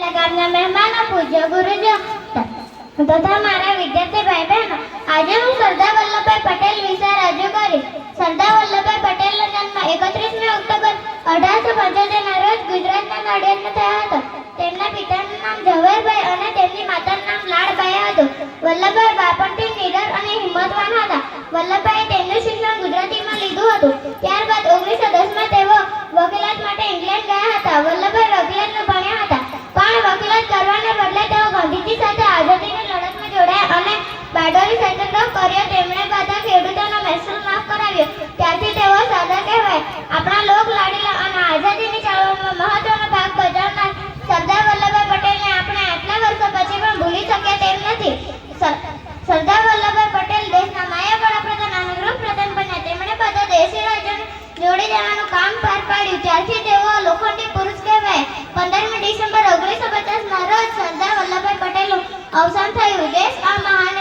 મારા ગામના મહેમાનો, પૂજ્ય ગુરુજનો તથા મારા વિદ્યાર્થી ભાઈ બહેનો, આજે હું સરદાર વલ્લભભાઈ પટેલ વિશે રજૂ કરીશ. સરદાર વલ્લભભાઈ પટેલનો જન્મ 31મી ઓક્ટોબર 1875 ના રોજ ગુજરાતના નડિયાદમાં થયો હતો. તેમના પિતાનું નામ ઝવેરભાઈ અને તેમની માતાનું નામ લાડબાઈ હતું. વલ્લભભાઈ બાળપણથી નિડર અને હિંમતવાન હતા. વલ્લભભાઈએ તેમનું શિક્ષણ ગુજરાતીમાં લીધું હતું. ત્યારબાદ 1910માં તેઓ વકીલાત માટે ઇંગ્લેન્ડ ગયા હતા. વલ્લભભાઈ વકીલાતનું ભણ્યા હતા, પણ વકીલાત કરવાને બદલે તેઓ ગાંધીજી સાથે આઝાદીની લડતમાં જોડાયા અને બારડોલી સત્યાગ્રહ કર્યો. તેમણે બધા ખેડૂતોનો મહેસૂલ માફ કરાવ્યો. ત્યારથી તેઓ સરદાર કહેવાય. આપણા લોક લાડીલા અને આઝાદીની ચળવળમાં મહત્વનો ભાગ ભજવનાર સરદાર વલ્લભભાઈ પટેલને આપણે આટલા વર્ષો પછી પણ ભૂલી શક્યા તેમ નથી. સરદાર વલ્લભભાઈ પટેલ દેશના નાયબ વડાપ્રધાન અને ગૃહપ્રધાન બન્યા. તેમણે બધા દેશી રાજ્યોને જોડી દેવાનું કામ પાર પાડ્યું. ત્યારથી તેઓ લોખંડી પુરુષ કહેવાય. 15મી ડિસેમ્બર 1950 ના રોજ સરદાર વલ્લભભાઈ પટેલનું અવસાન થયું. દેશ આ મહાન